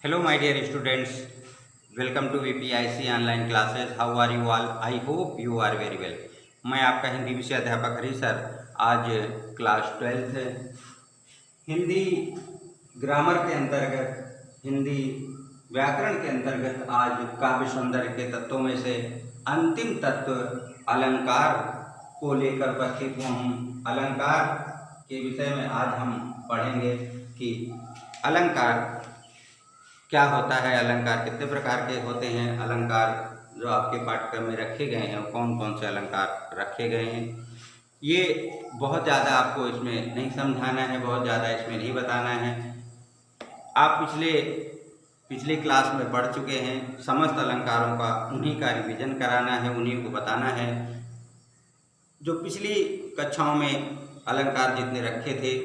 Hello, my dear students. Welcome to VPIC online classes. How are you all? I hope you are very well. मैं आपका हिंदी विषय अध्यापक हरी sir. आज class 12th Hindi grammar के अंतर्गत, हिंदी व्याकरण के अंतर्गत आज काव्य सौंदर्य के तत्वों में से अंतिम तत्व अलंकार को लेकर उपस्थित हुआ हूँ। अलंकार के विषय में आज हम पढ़ेंगे कि अलंकार क्या होता है, अलंकार कितने प्रकार के होते हैं, अलंकार जो आपके पाठ्यक्रम में रखे गए हैं कौन कौन से अलंकार रखे गए हैं। ये बहुत ज़्यादा आपको इसमें नहीं समझाना है, बहुत ज़्यादा इसमें नहीं बताना है। आप पिछले क्लास में पढ़ चुके हैं। समस्त अलंकारों का उन्हीं का रिवीजन कराना है, उन्हीं को बताना है। जो पिछली कक्षाओं में अलंकार जितने रखे थे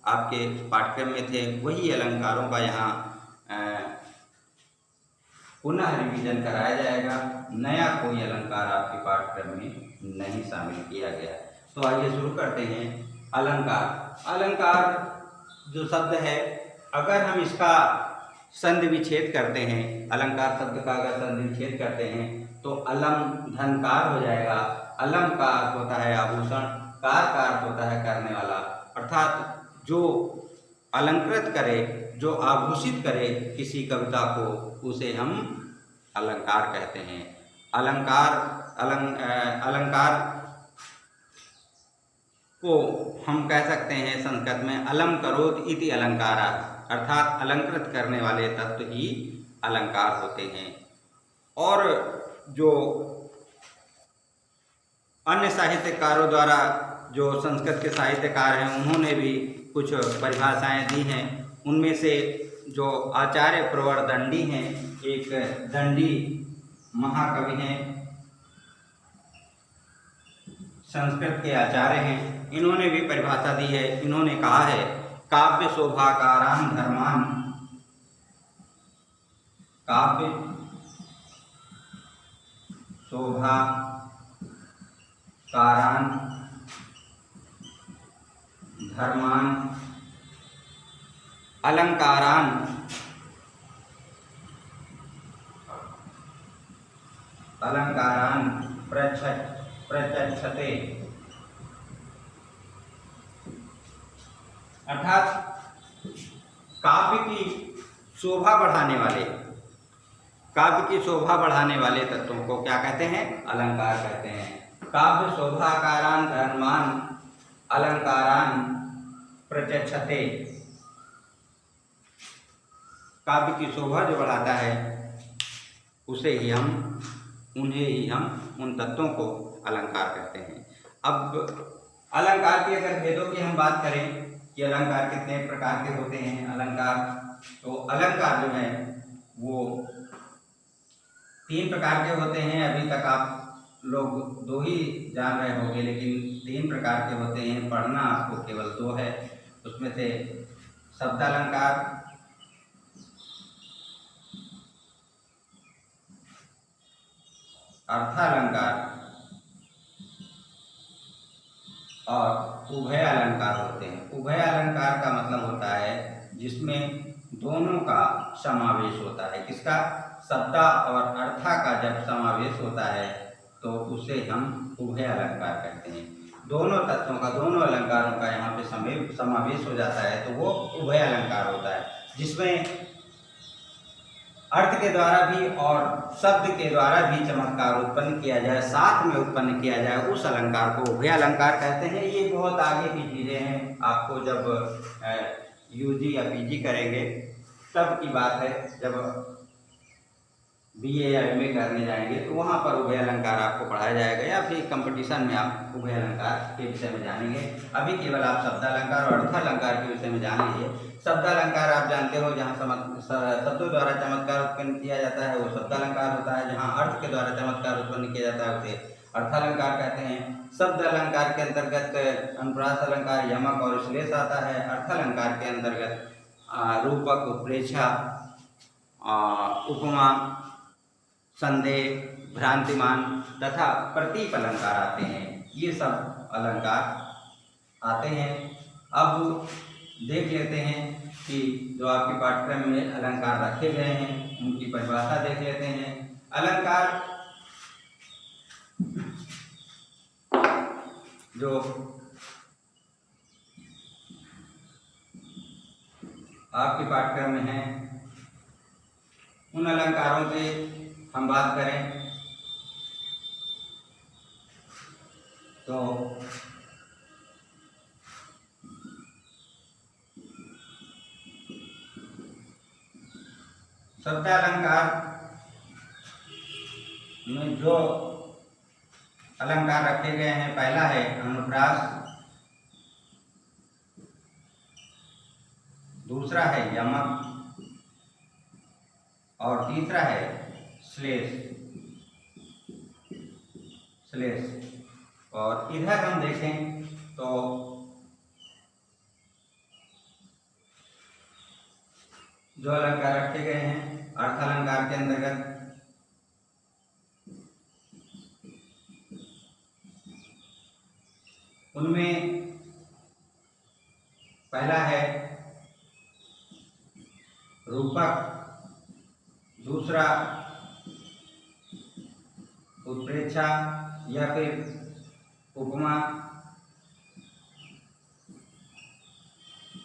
आपके पाठ्यक्रम में थे, वही अलंकारों का यहाँ पुनः रिवीजन कराया जाएगा। नया कोई अलंकार आपके पाठ्यक्रम में नहीं शामिल किया गया। तो आइए शुरू करते हैं। अलंकार, अलंकार जो शब्द है, अगर हम इसका संधि विच्छेद करते हैं, अलंकार शब्द का अगर संधि विच्छेद करते हैं तो अलम धनकार हो जाएगा। अलम का अर्थ होता है आभूषण, कार का अर्थ होता है करने वाला, अर्थात जो अलंकृत करे, जो आभूषित करे किसी कविता को, उसे हम अलंकार कहते हैं। अलंकार को हम कह सकते हैं संस्कृत में अलम करोत इति अलंकारा, अर्थात अलंकृत करने वाले तत्व ही अलंकार होते हैं। और जो अन्य साहित्यकारों द्वारा, जो संस्कृत के साहित्यकार हैं, उन्होंने भी कुछ परिभाषाएं दी हैं। उनमें से जो आचार्य प्रवर दंडी हैं, एक दंडी महाकवि हैं, संस्कृत के आचार्य हैं, इन्होंने भी परिभाषा दी है। इन्होंने कहा है काव्य शोभाकारान धर्मान, काव्य शोभाकारान धर्मान अलंकारान प्रचक्षते, अर्थात काव्य की शोभा बढ़ाने वाले तत्वों को क्या कहते हैं? अलंकार कहते हैं। काव्य शोभाकारान धर्मान अलंकारान प्रचक्षते, काव्य की शोभा जो बढ़ाता है उन्हें ही हम उन तत्वों को अलंकार कहते हैं। अब अलंकार के अगर भेदों की हम बात करें कि अलंकार कितने प्रकार के होते हैं, तो अलंकार जो है वो 3 प्रकार के होते हैं। अभी तक आप लोग 2 ही जान रहे होंगे, लेकिन 3 प्रकार के होते हैं। पढ़ना आपको केवल 2 है। उसमें से शब्दालंकार, अर्थालंकार और उभय अलंकार होते हैं। उभय अलंकार का मतलब होता है जिसमें दोनों का समावेश होता है। किसका? शब्दा और अर्था का जब समावेश होता है तो उसे हम उभय अलंकार कहते हैं। दोनों तत्वों का, दोनों अलंकारों का यहाँ पे समावेश हो जाता है तो वो उभय अलंकार होता है, जिसमें अर्थ के द्वारा भी और शब्द के द्वारा भी चमत्कार उत्पन्न किया जाए, साथ में उत्पन्न किया जाए, उस अलंकार को उभय अलंकार कहते हैं। ये बहुत आगे की चीज़ें हैं, आपको जब यूजी या पीजी करेंगे तब की बात है। जब बीए या एमए करने जाएंगे तो वहाँ पर उभय अलंकार आपको पढ़ाया जाएगा, या फिर कंपटीशन में आप उभय अलंकार के विषय में जानेंगे। अभी केवल आप शब्दालंकार और अर्थालंकार के विषय में जान लीजिए। शब्दालंकार आप जानते हो, जहाँ शब्दों द्वारा चमत्कार उत्पन्न किया जाता है वो शब्दालंकार होता है। जहाँ अर्थ के द्वारा चमत्कार उत्पन्न किया जाता है उसे अर्थालंकार कहते हैं। शब्द अलंकार के अंतर्गत अनुप्रास अलंकार, यमक और श्लेष आता है। अर्थालंकार के अंतर्गत रूपक, उत्प्रेक्षा, उपमा, संदेह, भ्रांतिमान तथा प्रतीप अलंकार आते हैं। ये सब अलंकार आते हैं। अब देख लेते हैं कि जो आपके पाठ्यक्रम में अलंकार रखे गए हैं उनकी परिभाषा देख लेते हैं। अलंकार जो आपके पाठ्यक्रम में है उन अलंकारों से हम बात करें तो शब्द अलंकार में जो अलंकार रखे गए हैं, पहला है अनुप्रास, दूसरा है यमक और तीसरा है श्लेष। और इधर हम देखें तो जो अलंकार रखे गए हैं अर्थ अलंकार के अंतर्गत उनमें पहला है रूपक, दूसरा उत्प्रेक्षा या फिर उपमा,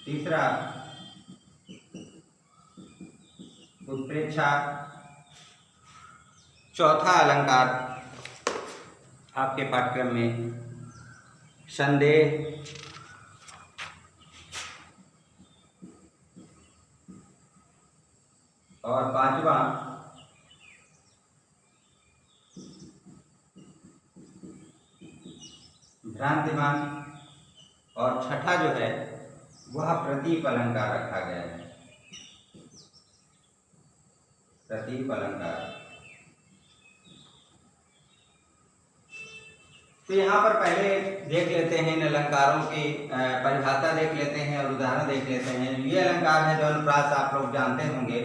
तीसरा उत्प्रेक्षा, चौथा अलंकार आपके पाठ्यक्रम में संदेह, और पांचवा भ्रांतिमान, और छठा जो है वह प्रतीप अलंकार रखा गया है। प्रतीप अलंकार। तो यहाँ पर पहले देख लेते हैं इन अलंकारों की परिभाषा देख लेते हैं और उदाहरण देख लेते हैं। ये अलंकार है जो अनुप्रास, आप लोग जानते होंगे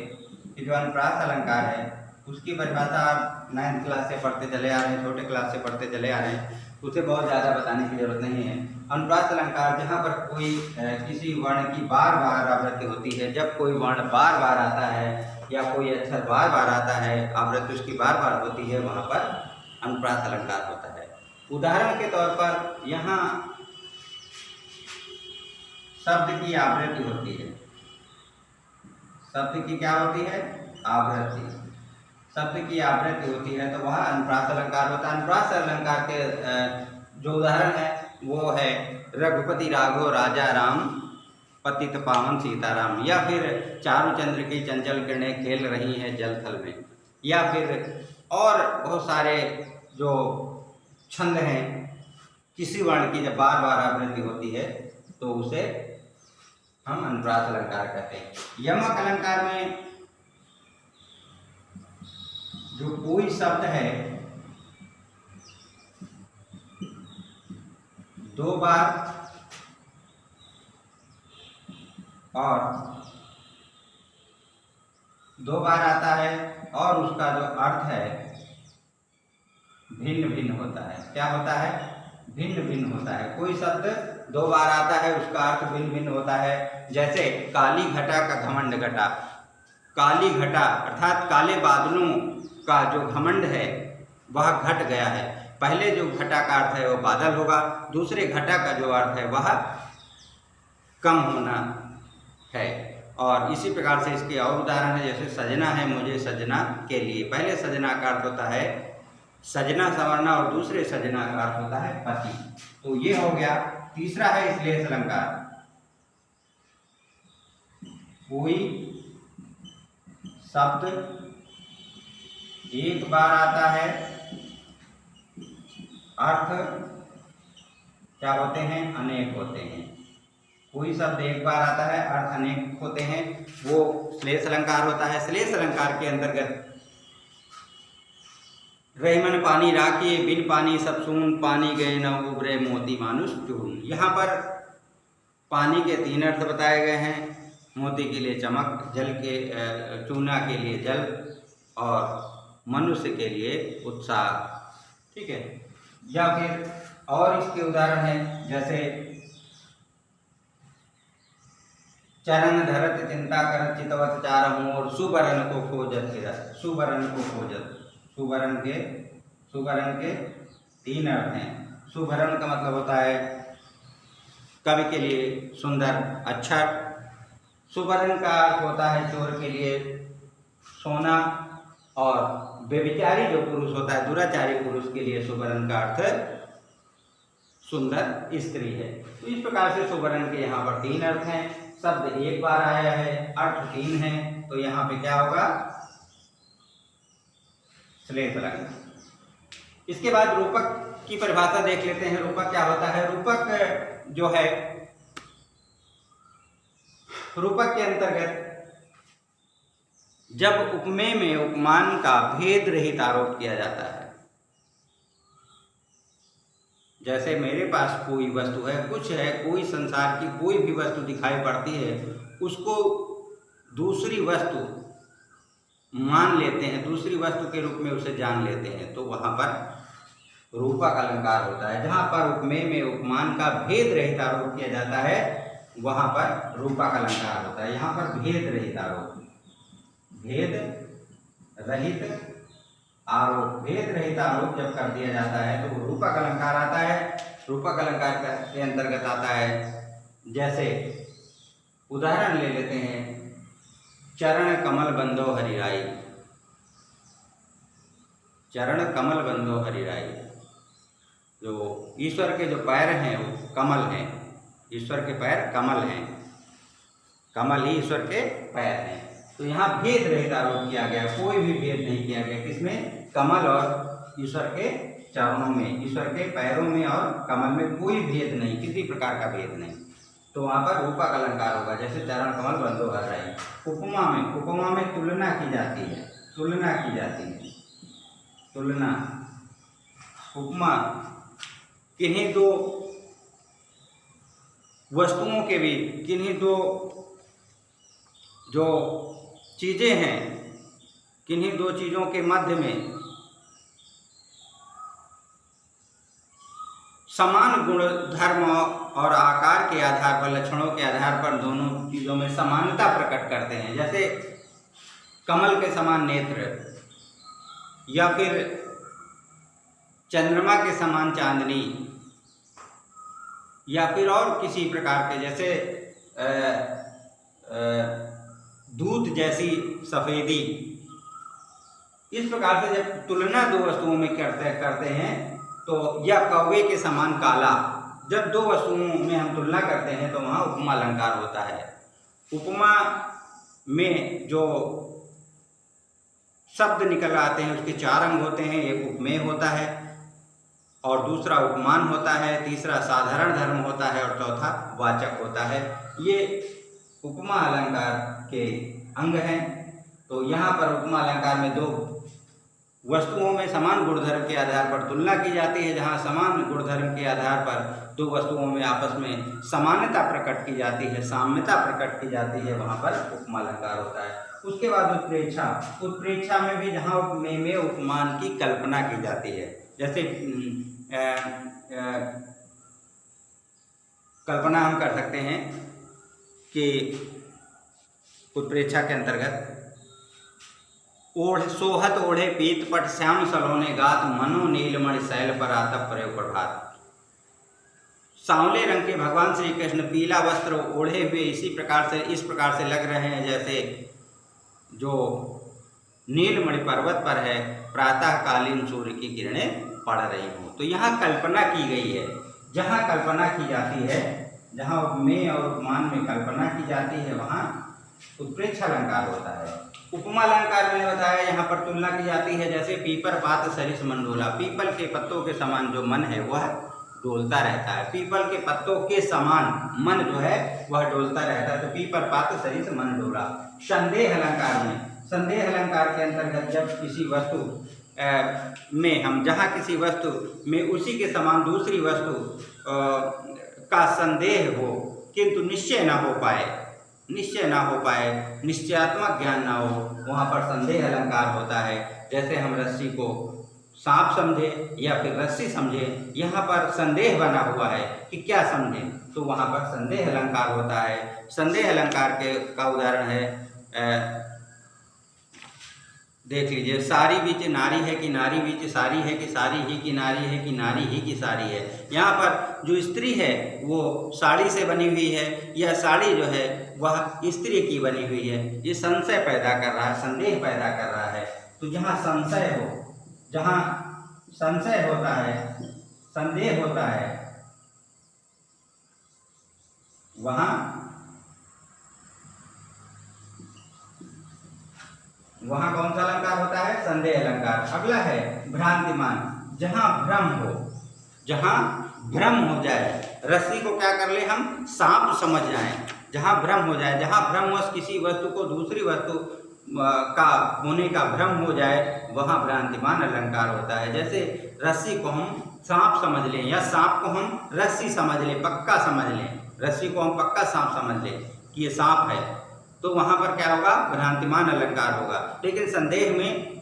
कि जो अनुप्रास अलंकार है उसकी परिभाषा आप 9th क्लास से पढ़ते चले आ रहे हैं, छोटे क्लास से पढ़ते चले आ रहे हैं, उसे बहुत ज़्यादा बताने की जरूरत नहीं है। अनुप्रास अलंकार जहाँ पर कोई किसी वर्ण की बार बार आवृत्ति होती है, जब कोई वर्ण बार बार आता है या कोई अक्षर बार बार आता है, आवृत्ति उसकी बार बार होती है, वहाँ पर अनुप्रास अलंकार होता है। उदाहरण के तौर पर यहाँ शब्द की आवृत्ति होती है। शब्द की क्या होती है? आवृत्ति। शब्द की आवृत्ति होती है तो वह अनुप्रास अलंकार होता है। अनुप्रास अलंकार के जो उदाहरण है वो है रघुपति राघव राजा राम पतित पावन सीताराम, या फिर चारुचंद्र की चंचल किरणें खेल रही हैं जल थल में, या फिर और बहुत सारे जो छंद हैं, किसी वर्ण की जब बार बार आवृत्ति होती है तो उसे हम अनुप्रास अलंकार कहते हैं। यमक अलंकार में जो कोई शब्द है दो बार आता है और उसका जो अर्थ है भिन्न भिन्न होता है। क्या होता है? भिन्न भिन्न होता है। कोई शब्द दो बार आता है, उसका अर्थ भिन्न भिन्न होता है। जैसे काली घटा का घमंड घटा। काली घटा अर्थात काले बादलों का जो घमंड है वह घट गया है। पहले जो घटा का अर्थ है वो बादल होगा, दूसरे घटा का जो अर्थ है वह कम होना है। और इसी प्रकार से इसके और उदाहरण है, जैसे सजना है मुझे सजना के लिए। पहले सजना का अर्थ होता है सजना संवरना और दूसरे सजना का अर्थ होता है पति। तो ये हो गया। तीसरा है श्लेष अलंकार। कोई शब्द एक बार आता है, अर्थ क्या होते हैं? अनेक होते हैं। कोई शब्द एक बार आता है, अर्थ अनेक होते हैं, वो श्लेष अलंकार होता है। श्लेष अलंकार के अंतर्गत रहीमन पानी राखिए बिन पानी सब सून, पानी गए न उबरे मोती मानुष चून। यहाँ पर पानी के 3 अर्थ बताए गए हैं। मोती के लिए चमक, जल के चूना के लिए जल, और मनुष्य के लिए उत्साह। ठीक है। या फिर और इसके उदाहरण हैं, जैसे चरण धरत चिंता करत चितवत चार मोर, सुबरन को खोजत फिरत। सुबरन को खोजत, सुबरन के 3 अर्थ हैं। सुबरन का मतलब होता है कवि के लिए सुंदर, अच्छा। सुबरन का अर्थ होता है चोर के लिए सोना, और व्यभिचारी जो पुरुष होता है, दुराचारी पुरुष के लिए सुबरन का अर्थ सुंदर स्त्री है। तो इस प्रकार से सुबरन के यहाँ पर 3 अर्थ हैं। शब्द एक बार आया है, अर्थ 3 है, तो यहाँ पे क्या होगा? श्लेष लग्न। इसके बाद रूपक की परिभाषा देख लेते हैं। रूपक क्या होता है? रूपक जो है, रूपक के अंतर्गत जब उपमेय में उपमान का भेद रहित आरोप किया जाता है। जैसे मेरे पास कोई वस्तु है, कुछ है, कोई संसार की कोई भी वस्तु दिखाई पड़ती है, उसको दूसरी वस्तु मान लेते हैं, दूसरी वस्तु के रूप में उसे जान लेते हैं, तो वहाँ पर रूपक अलंकार होता है। जहाँ पर उपमेय में उपमान का भेद रहित आरोप किया जाता है, वहाँ पर रूपक अलंकार होता है। यहाँ पर भेद रहित आरोप, भेद रहित आरोप, भेद रहित आरोप जब कर दिया जाता है तो वो रूपक अलंकार आता है। रूपक अलंकार के अंतर्गत आता है, जैसे उदाहरण ले लेते हैं, चरण कमल बंदो हरिराई। चरण कमल बंदो हरिराई, जो ईश्वर के जो पैर हैं वो कमल हैं, ईश्वर के पैर कमल हैं, कमल ही ईश्वर के पैर हैं। तो यहाँ भेद रहित आरोप किया गया, कोई भी भेद नहीं किया गया। किसमें? कमल और ईश्वर के चरणों में, ईश्वर के पैरों में और कमल में कोई भेद नहीं, किसी प्रकार का भेद नहीं। तो वहाँ पर रूपक अलंकार होगा। जैसे चरण कमल बंदो हरिराई। उपमा में तुलना की जाती है, तुलना की जाती है, तुलना। उपमा किन्हीं दो वस्तुओं के भी, किन्हीं दो जो चीज़ें हैं, किन्हीं दो चीज़ों के मध्य में समान गुण धर्म और आकार के आधार पर, लक्षणों के आधार पर दोनों चीज़ों में समानता प्रकट करते हैं। जैसे कमल के समान नेत्र, या फिर चंद्रमा के समान चांदनी, या फिर और किसी प्रकार के, जैसे दूध जैसी सफ़ेदी। इस प्रकार से जब तुलना दो वस्तुओं में करते हैं तो, या कौवे के समान काला, जब दो वस्तुओं में हम तुलना करते हैं तो वहाँ उपमा अलंकार होता है। उपमा में जो शब्द निकल आते हैं उसके 4 अंग होते हैं। एक उपमेय होता है, और दूसरा उपमान होता है, तीसरा साधारण धर्म होता है, और चौथा वाचक होता है। ये उपमा अलंकार के अंग हैं। तो यहाँ पर उपमा अलंकार में दो वस्तुओं में समान गुणधर्म के आधार पर तुलना की जाती है। जहाँ समान गुणधर्म के आधार पर दो वस्तुओं में आपस में समानता प्रकट की जाती है, साम्यता प्रकट की जाती है, वहाँ पर उपमा अलंकार होता है। उसके बाद उत्प्रेक्षा। उत्प्रेक्षा में भी जहाँ उपमेय में उपमान की कल्पना की जाती है। जैसे कल्पना हम कर सकते हैं कि उत्प्रेक्षा के अंतर्गत, सोहत ओढ़े पीत पट श्याम सलोने गात, मनो नीलमणि शैल पर आतप प्रयोग प्रभात। सांवले रंग के भगवान श्री कृष्ण पीला वस्त्र ओढ़े हुए इस प्रकार से लग रहे हैं जैसे जो नीलमणि पर्वत पर है, प्रातःकालीन सूर्य की किरणें पड़ रही हों। तो यहाँ कल्पना की गई है। जहाँ कल्पना की जाती है, जहाँ उपमेय और उपमान में कल्पना की जाती है, वहाँ उत्प्रेक्षा अलंकार होता है। उपमा अलंकार मैंने बताया, यहाँ पर तुलना की जाती है। जैसे पीपर पात सरिस मन डोला, पीपल के पत्तों के समान जो मन है वह डोलता रहता है। पीपल के पत्तों के समान मन जो है वह डोलता रहता है। तो पीपर पात सरिस मन डोला। संदेह अलंकार में, संदेह अलंकार के अंतर्गत जब किसी वस्तु में हम, जहाँ किसी वस्तु में उसी के समान दूसरी वस्तु का संदेह हो किंतु निश्चय ना हो पाए, निश्चयात्मक ज्ञान ना हो, वहाँ पर संदेह अलंकार होता है। जैसे हम रस्सी को सांप समझे या फिर रस्सी समझे, यहाँ पर संदेह बना हुआ है कि क्या समझे, तो वहाँ पर संदेह अलंकार होता है। संदेह अलंकार का उदाहरण है, देख लीजिए, सारी बीच नारी है कि नारी बीच सारी है कि सारी ही की नारी है कि नारी ही की सारी है। यहाँ पर जो स्त्री है वो साड़ी से बनी हुई है या साड़ी जो है वह स्त्री की बनी हुई है। ये संशय पैदा कर रहा है, संदेह पैदा कर रहा है। तो जहाँ संशय हो, जहाँ संशय होता है, संदेह होता है, वहाँ कौन सा अलंकार होता है? संदेह अलंकार। अगला है भ्रांतिमान। जहाँ भ्रम हो, जहाँ भ्रम हो जाए, रस्सी को क्या कर ले हम? सांप समझ जाए। जहाँ भ्रम हो जाए, जहाँ भ्रमवश किसी वस्तु को दूसरी वस्तु का होने का भ्रम हो जाए, वहाँ भ्रांतिमान अलंकार होता है। जैसे रस्सी को हम सांप समझ लें या सांप को हम रस्सी समझ लें, पक्का समझ लें, रस्सी को हम पक्का सांप समझ लें कि ये सांप है, तो वहाँ पर क्या होगा? भ्रांतिमान अलंकार होगा। लेकिन संदेह में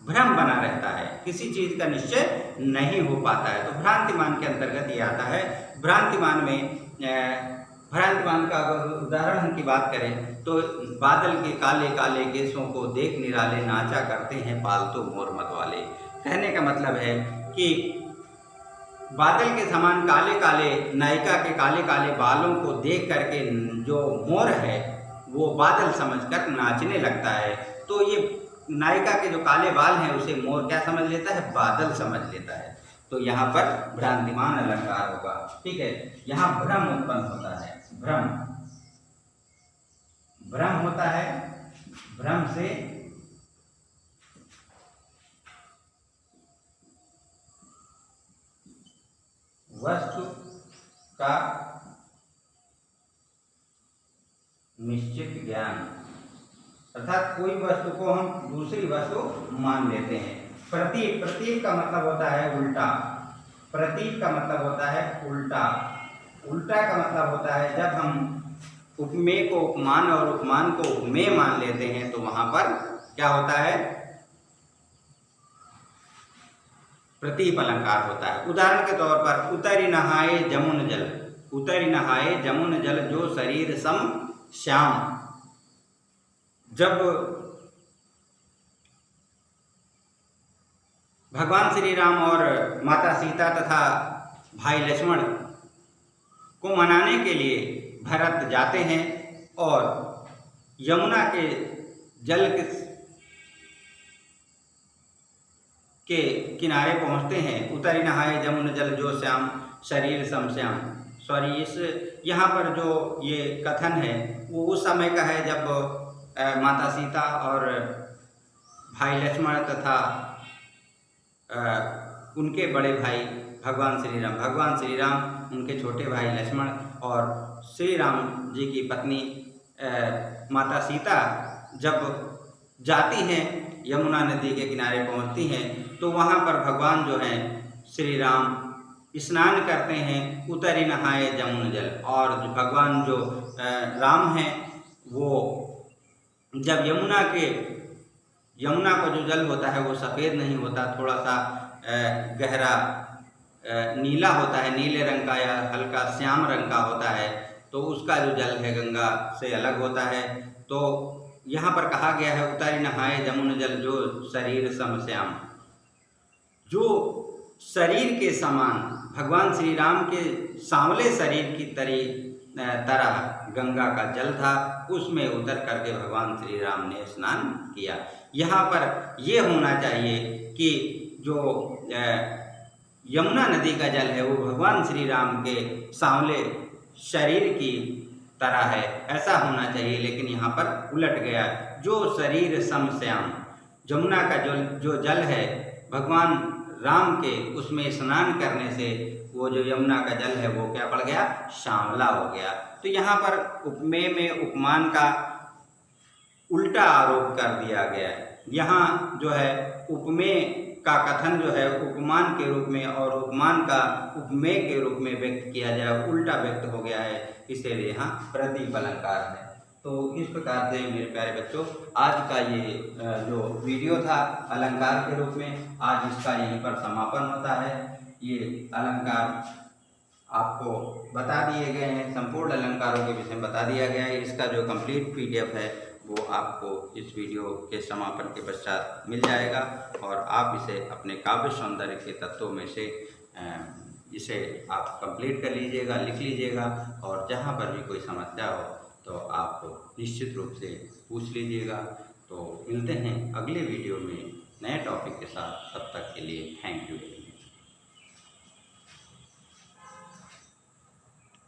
भ्रम बना रहता है, किसी चीज़ का निश्चय नहीं हो पाता है, तो भ्रांतिमान के अंतर्गत ये आता है। भ्रांतिमान में भ्रांतिमान का अगर उदाहरण की बात करें तो बादल के काले काले केसों को देख निराले नाचा करते हैं पालतू मोर मत वाले। कहने का मतलब है कि बादल के समान काले काले नायिका के काले काले बालों को देख करके जो मोर है वो बादल समझकर नाचने लगता है। तो ये नायिका के जो काले बाल हैं उसे मोर क्या समझ लेता है? बादल समझ लेता है। तो यहाँ पर भ्रांतिमान अलंकार होगा। ठीक है, यहाँ भ्रम उत्पन्न होता है। भ्रम होता है, भ्रम से वस्तु का निश्चित ज्ञान, अर्थात कोई वस्तु को हम दूसरी वस्तु मान लेते हैं। प्रतीक, प्रतीक का मतलब होता है उल्टा। प्रतीक का मतलब होता है उल्टा। उल्टा का मतलब होता है जब हम उपमेय को उपमान और उपमान को उपमेय मान लेते हैं तो वहां पर क्या होता है? प्रतीक अलंकार होता है। उदाहरण के तौर पर उतरी नहाए जमुन जल, उतरी नहाए जमुन जल जो शरीर सम श्याम। जब भगवान श्री राम और माता सीता तथा भाई लक्ष्मण को मनाने के लिए भरत जाते हैं और यमुना के जल के किनारे पहुंचते हैं। उतरी नहाए जमुन जल जो श्याम शरीर सम श्याम। सॉरी, इस यहाँ पर जो ये कथन है वो उस समय का है जब माता सीता और भाई लक्ष्मण तथा उनके बड़े भाई भगवान श्री राम, उनके छोटे भाई लक्ष्मण और श्री राम जी की पत्नी माता सीता जब जाती हैं यमुना नदी के किनारे पहुंचती हैं तो वहाँ पर भगवान जो हैं श्री राम स्नान करते हैं। उतरी नहाए जमुन जल, और भगवान जो राम हैं वो जब यमुना का जो जल होता है वो सफ़ेद नहीं होता, थोड़ा सा गहरा नीला होता है, नीले रंग का या हल्का श्याम रंग का होता है, तो उसका जो जल है गंगा से अलग होता है। तो यहाँ पर कहा गया है उतरी नहाए जमुन जल जो शरीर सम श्याम, जो शरीर के समान भगवान श्री राम के सांवले शरीर की तरह गंगा का जल था, उसमें उतर करके भगवान श्री राम ने स्नान किया। यहाँ पर ये होना चाहिए कि जो यमुना नदी का जल है वो भगवान श्री राम के सांवले शरीर की तरह है, ऐसा होना चाहिए, लेकिन यहाँ पर उलट गया। जो शरीर सम श्याम, यमुना का जो जल है भगवान राम के, उसमें स्नान करने से वो जो यमुना का जल है वो क्या पड़ गया? श्यामला हो गया। तो यहाँ पर उपमेय में उपमान का उल्टा आरोप कर दिया गया है। यहाँ जो है उपमेय का कथन जो है उपमान के रूप में और उपमान का उपमेय के रूप में व्यक्त किया जाए, उल्टा व्यक्त हो गया है, इसीलिए यहाँ प्रतीक अलंकार है। तो इस प्रकार से मेरे प्यारे बच्चों, आज का ये जो वीडियो था अलंकार के रूप में, आज इसका यहीं पर समापन होता है। ये अलंकार आपको बता दिए गए हैं, संपूर्ण अलंकारों के विषय में बता दिया गया है। इसका जो कंप्लीट PDF है वो आपको इस वीडियो के समापन के पश्चात मिल जाएगा और आप इसे अपने काव्य सौंदर्य के तत्वों में से इसे आप कंप्लीट कर लीजिएगा, लिख लीजिएगा, और जहाँ पर भी कोई समस्या हो तो आप निश्चित रूप से पूछ लीजिएगा। तो मिलते हैं अगले वीडियो में नए टॉपिक के साथ, तब तक के लिए थैंक यू।